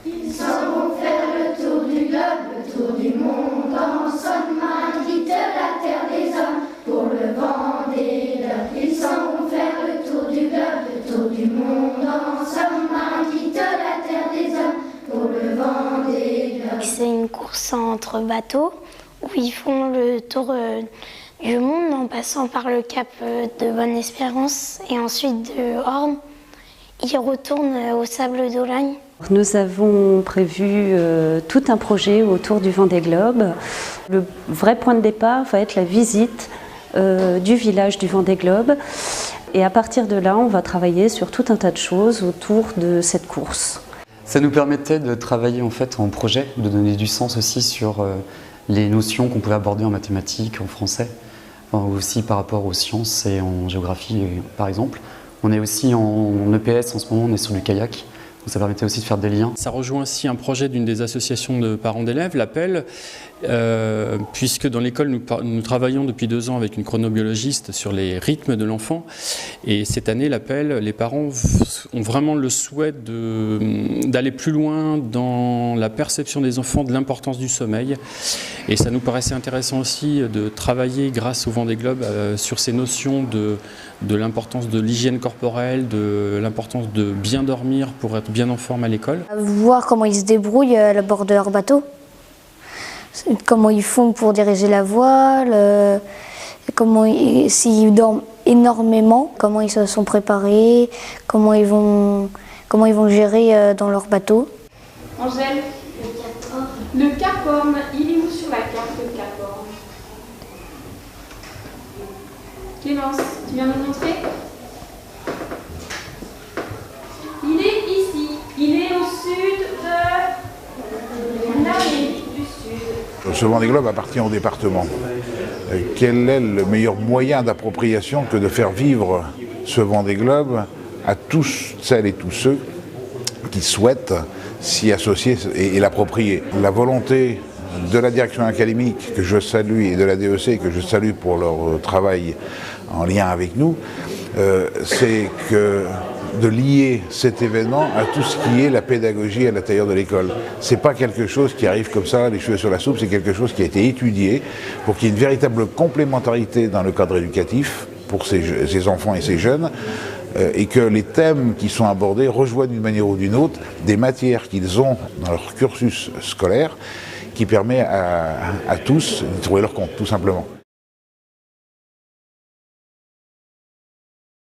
Ils s'en vont faire le tour du globe, le tour du monde ensemble, quitte la terre des hommes pour le Vendée Globe. Ils s'en vont faire le tour du globe, le tour du monde ensemble, quitte la terre des hommes pour le Vendée Globe. C'est une course entre bateaux où ils font le tour du monde en passant par le cap de Bonne-Espérance et ensuite de Horn. Ils retournent au Sable d'Olonne. Nous avons prévu tout un projet autour du Vendée Globe. Le vrai point de départ va être la visite du village du Vendée Globe. Et à partir de là, on va travailler sur tout un tas de choses autour de cette course. Ça nous permettait de travailler en fait en projet, de donner du sens aussi sur les notions qu'on pouvait aborder en mathématiques, en français, aussi par rapport aux sciences et en géographie par exemple. On est aussi en EPS en ce moment, on est sur du kayak. Donc ça permettait aussi de faire des liens. Ça rejoint aussi un projet d'une des associations de parents d'élèves, l'APEL, puisque dans l'école nous travaillons depuis 2 ans avec une chronobiologiste sur les rythmes de l'enfant. Et cette année, l'APEL, les parents ont vraiment le souhait d'aller plus loin dans la perception des enfants de l'importance du sommeil. Et ça nous paraissait intéressant aussi de travailler grâce au Vendée Globe sur ces notions de l'importance de l'hygiène corporelle, de l'importance de bien dormir pour être bien en forme à l'école. Voir comment ils se débrouillent à bord de leur bateau, comment ils font pour diriger la voile, s'ils dorment énormément, comment ils se sont préparés, comment ils vont gérer dans leur bateau. Angèle, le Cap Horn, il est où sur la carte, le Cap Horn? Clémence, tu viens nous montrer? Il est ici, il est au sud de l'Amérique du Sud. Ce Vendée Globe appartient au département. Quel est le meilleur moyen d'appropriation que de faire vivre ce Vendée Globe à tous celles et tous ceux qui souhaitent s'y associer et l'approprier? La volonté de la direction académique, que je salue, et de la DEC, que je salue pour leur travail en lien avec nous, c'est de lier cet événement à tout ce qui est la pédagogie à l'intérieur de l'école. C'est pas quelque chose qui arrive comme ça, les cheveux sur la soupe, c'est quelque chose qui a été étudié pour qu'il y ait une véritable complémentarité dans le cadre éducatif pour ces enfants et ces jeunes, et que les thèmes qui sont abordés rejoignent d'une manière ou d'une autre des matières qu'ils ont dans leur cursus scolaire qui permet à tous de trouver leur compte, tout simplement.